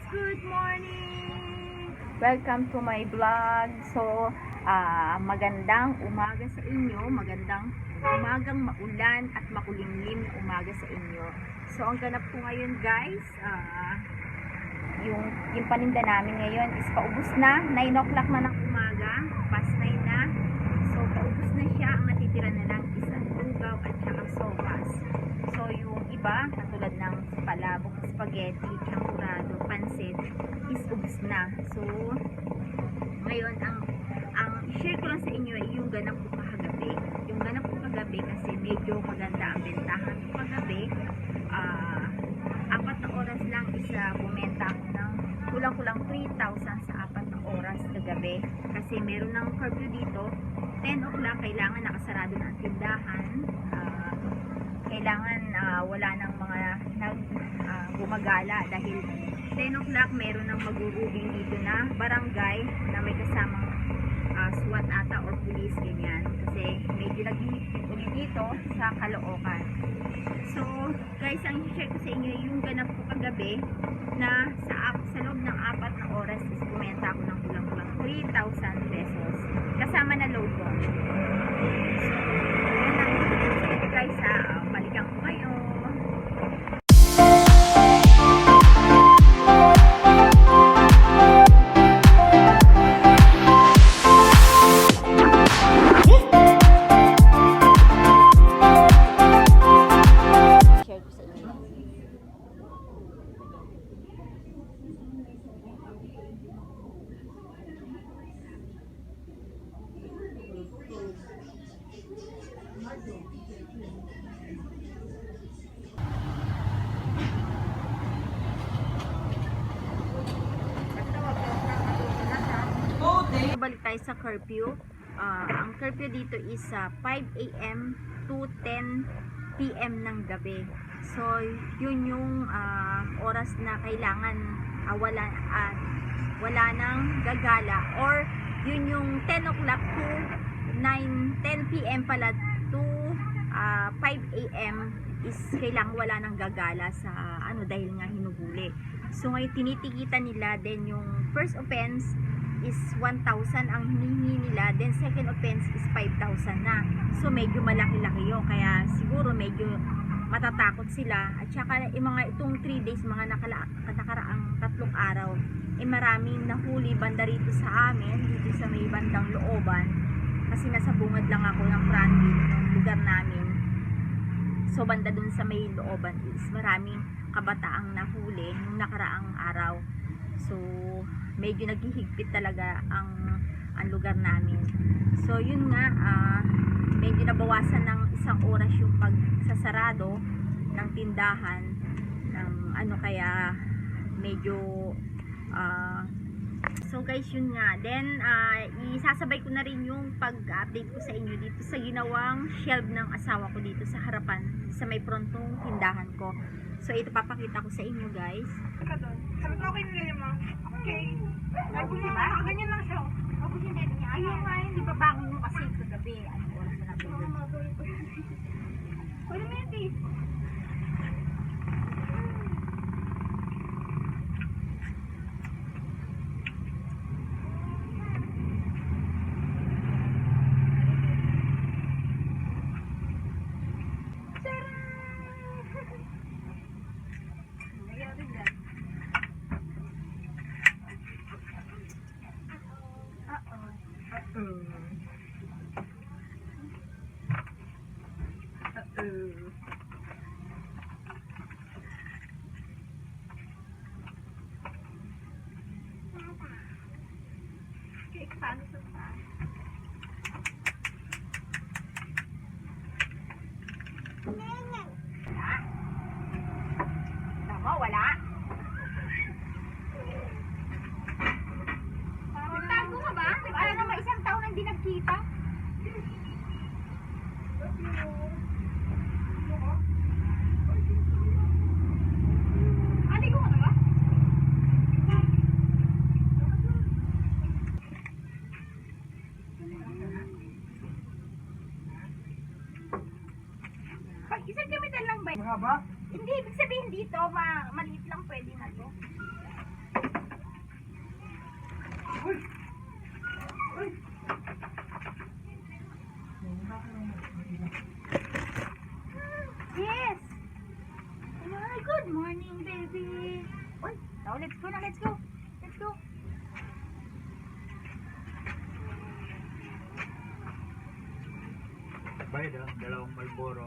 Good morning! Welcome to my vlog. So, magandang umaga sa inyo. Magandang umagang maulan at makulimlim na umaga sa inyo. So, ang ganap ko ngayon guys, yung paninda namin ngayon is paubos na. 9 o'clock na ng umaga. Past 9 na. So, paubos na siya. Ang natitira na lang is ang lugaw at saka sopas. So, yung iba, katulad ng palabok, spaghetti, champurado, pansit, is ubos na. So, ngayon, ang share ko lang sa inyo ay yung ganap ko kagabi. Yung ganap ko kagabi kasi medyo maganda ang bentahan ko kagabi. 4 na oras lang isa bumenta ako ng kulang-kulang 3,000 sa 4 na oras kagabi. Kasi meron ng curfew dito. 10 o'clock, kailangan nakasarado na ang tindahan. Kailangan wala nang mga gumagala dahil 10 o'clock meron ng magurubing dito na barangay na may kasamang SWAT ata or police ganyan kasi medyo nag-ihigpit ulit dito sa Caloocan. So guys, ang i-share ko sa inyo yung ganap ko kagabi na sa loob ng 4 na oras is bumenta ako ng kulang-kulang 3,000 pesos kasama na load ko. So guys, balikan ko kayo. Share ko sa inyo. Balik tayo sa curfew. Ang curfew dito is 5 AM to 10 PM ng gabi. So, yun yung oras na kailangan wala nang gagala, or yun yung 10 o'clock to 10 PM pala to 5 AM is kailangan wala nang gagala sa dahil nga hinuhuli. So, ngayon tinitikitan nila, then yung first offense is 1,000 ang hinihingi nila, then second offense is 5,000 na. So medyo malaki-laki yun, kaya siguro medyo matatakot sila. At saka itong 3 days, mga nakaraang 3 araw, maraming nahuli banda rito sa amin, dito sa may bandang looban, kasi nasa bungad lang ako ng Franville, ng lugar namin. So banda dun sa may looban is maraming kabataang nahuli nung nakaraang araw. So medyo naghihigpit talaga ang lugar namin. So yun nga, medyo nabawasan ng 1 oras yung pagsasarado ng tindahan ng kaya medyo so guys, yun nga. Then isasabay ko na rin yung pag-update ko sa inyo dito sa ginawang shelf ng asawa ko dito sa harapan sa may prontong tindahan ko. So ito papakita ko sa inyo guys. Sabi ko okay nila mo. Okay. Sabi ko ba? Ganyan lang siya. Tapos hindi niya. Ayaw nga yun. Di ba bangon mo kasi kagabi? Ano oras na natin? Pwede mo yun, Tis. let's go na, let's go. Let's go. Bayad ah, dalawang Marlboro.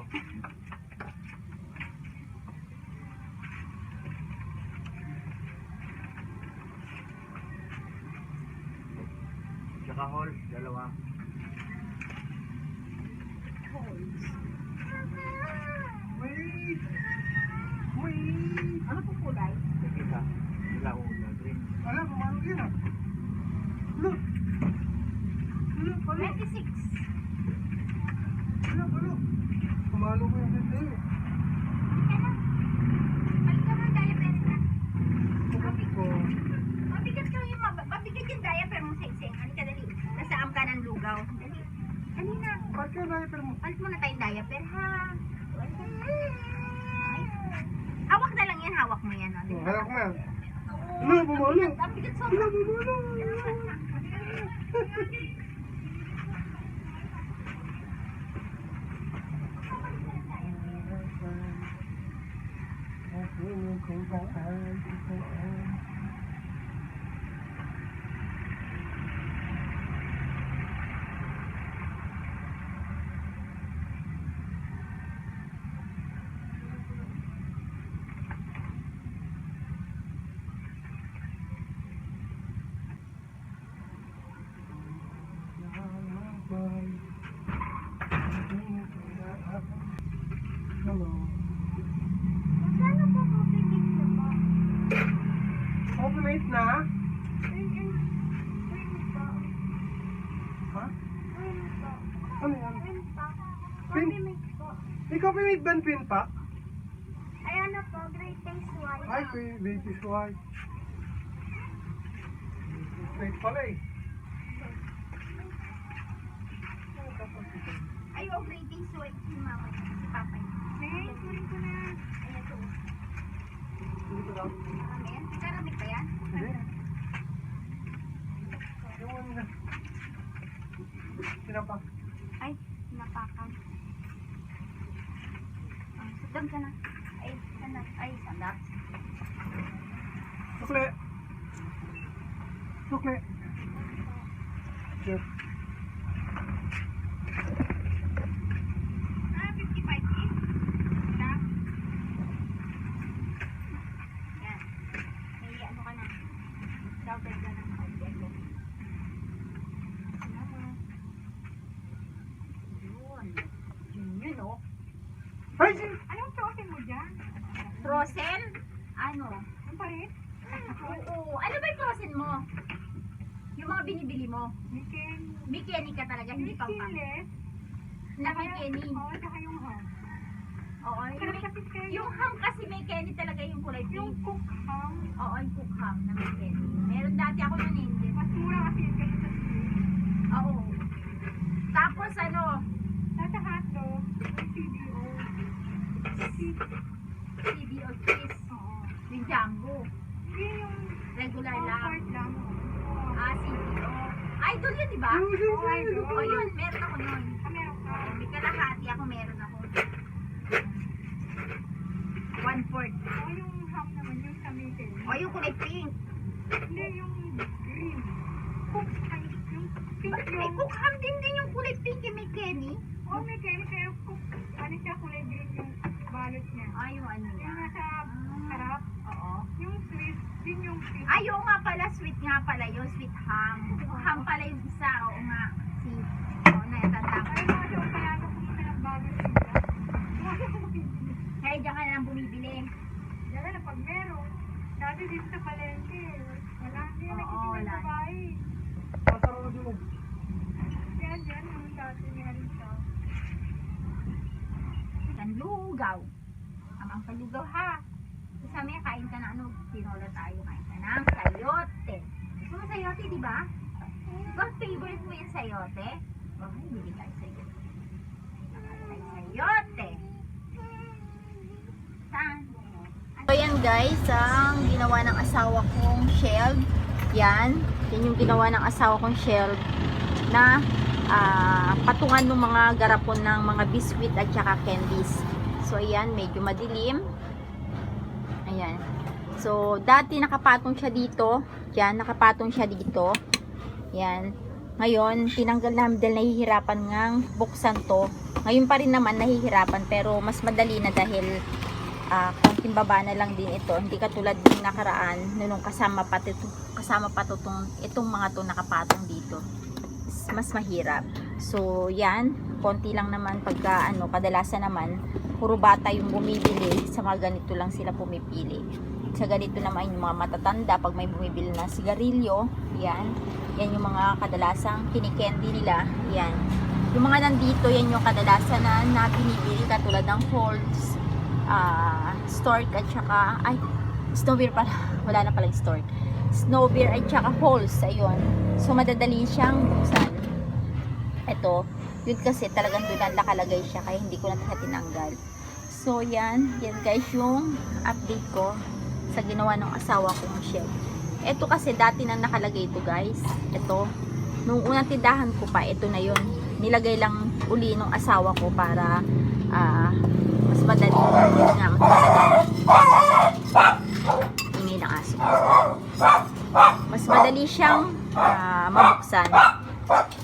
Tsaka Hall, dalawa. Wait! Wait! Ano po kulay? Isa. Sila una, green. Wala, pumalo yun ah. Look! Look, palo! 26. Wala, palo! Pumalo ko yung ganda yun. Balik ka mo yung diaper na. Sabi ko, Mabigat ka yung mabigat yung diaper mo, Seng-Seng. Halika, dali. Nasaam ka ng lugaw. Dali. Dali na. ba't ka diaper mo? Alis muna tayong diaper, ha? Ay. Hawak na lang yan, hawak mo yan. Oh. Diba? Harap mo yan. Wala, pumalo! Ang bigat Wala, sobra. pumalo! Hello. Magkano po coffee mix na po? Open na? Ha? Ano yan? Pin? Ikaw pinit ba ang pin pack? Ayan na po, great taste white. Ay, baby's white. Straight pala eh. Ay, oh, great taste white si mama. Si papa. Ay, kunin ko na. Ayan to. Dito lang. Ayan, karamit pa yan? Hindi. Yung ano na. Sinapa. Ay, napakan. Sudam ka na. Ay, sandap. Ay, sandap. Sukle. Sukle. Yes. 55 eh. Sandap. Yan. May ano ka na. Double ka na. Yun, oh. Ay, Anong frozen mo dyan? Frozen? Ano? Ang parit? Oo. Ano ba yung frozen mo? Yung mga binibili mo? May Kenny ka talaga, hindi pang pang. Naki Kenny. Oo, saka yung ham. Oo. Yung ham kasi may Kenny talaga yung kulay pink. Yung cook ham. Oo, yung cook ham na may Kenny. Meron dati ako nun hindi. Mas mura kasi yung kasi sa Oo. Tapos ano, Sa hotdog, yung CBO. CBO cheese. Oo. Yung jumbo. Hindi yung Regular lang. comfort lang. CBO. Idol yun, di ba? Oo, idol. O yun, meron ako nun. Meron ka. May kalahati ako, meron ako. 1/4. O yung ham naman, yung sa mitin. O yung kulay pink. Hindi, yung green. Cook, ay, yung pink May yung... cook ham din yung kulay pink yung may Kenny. Oh, may kaya kaya cook. Ano siya, kulay green yung balot niya. Ay, yung ano niya. Yung nasa harap. Oo. Yung sweet, din yung pink. Ay, oo nga pala, sweet nga pala yun, sweet ham. Ham pala yung isa, oo nga. Oo, natatanda ko. Ay, mga siya, kaya ako pumunta ng balot nila. Kaya dyan ka na lang bumibili. Dala na pag meron. Dati dito sa palengke. Wala, hindi na Oo, nagtitinda wala. sa bahay. Pasarado mo. Yan, dyan, yung dati ni Halisa. Lugaw. Ang palugaw ha. Sa may kain ka na ano, tinola tayo, kain ka ng sayote. Gusto mo sayote, di ba? Ikaw, favorite mo yung sayote? Okay, hindi tayo sayote. Sayote. Saan? So yan guys, ang ginawa ng asawa kong shelf. Yan yung ginawa ng asawa kong shelf na patungan ng mga garapon ng mga biscuit at saka candies. So ayan, medyo madilim. Ayan. So, dati nakapatong siya dito. Yan, nakapatong siya dito. Yan. Ngayon, tinanggal namin dahil nahihirapan ngang buksan to. Ngayon pa rin naman nahihirapan pero mas madali na dahil konting baba na lang din ito. Hindi katulad ng nakaraan nung kasama pa to itong mga to nakapatong dito. Mas mahirap. So, yan. Konti lang naman pagka kadalasan naman puro bata yung bumibili. Sa mga ganito lang sila pumipili. Sa ganito naman yung mga matatanda pag may bumibili na sigarilyo. Yan. Yan yung mga kadalasang kinikendy nila. Yan. Yung mga nandito, yan yung kadalasan na binibili katulad ng Halls, Stork at saka Snow Beer pala. Wala na palang Stork. Snow Beer at saka Halls. Ayun. So, madadali siyang buksan. Ito. Yun kasi talagang doon nakalagay siya kaya hindi ko na siya tinanggal. So, yan. Yan guys yung update ko sa ginawa ng asawa kong shed. Ito kasi dati na nakalagay ito guys. Ito. Nung unang tindahan ko pa, ito na yun. Nilagay lang uli ng asawa ko para mas madali. Yun nga, mas madali. Ingay ng aso. Mas madali siyang mabuksan.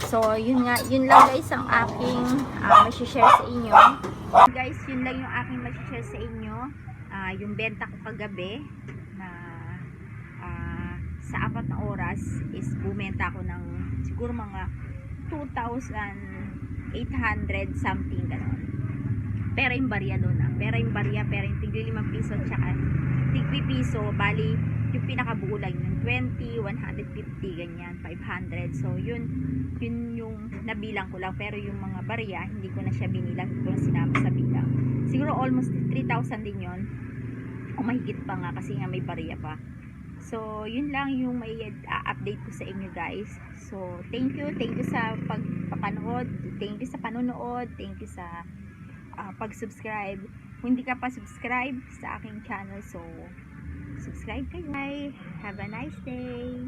So, yun nga, yun lang guys ang aking ma-share sa inyo. Guys, yun lang yung aking ma-share sa inyo. Yung benta ko kagabi na sa 4 na oras is bumenta ko ng siguro mga 2,800 something gano'n. Pera yung barya doon pera yung tigli 5 piso at saka tigpi piso, bali yung pinakabuo lang yung 20, 150 ganyan, 500. So yun yung nabilang ko lang, pero yung mga barya hindi ko na siya binilang, hindi ko na sinama sa bilang. Siguro almost 3,000 din yun o mahigit pa nga kasi nga may barya pa. So yun lang yung may update ko sa inyo guys. So thank you sa pagpapanood, thank you sa panonood, thank you sa pag-subscribe. Kung hindi ka pa subscribe sa aking channel, so subscribe kayo. Bye. Have a nice day.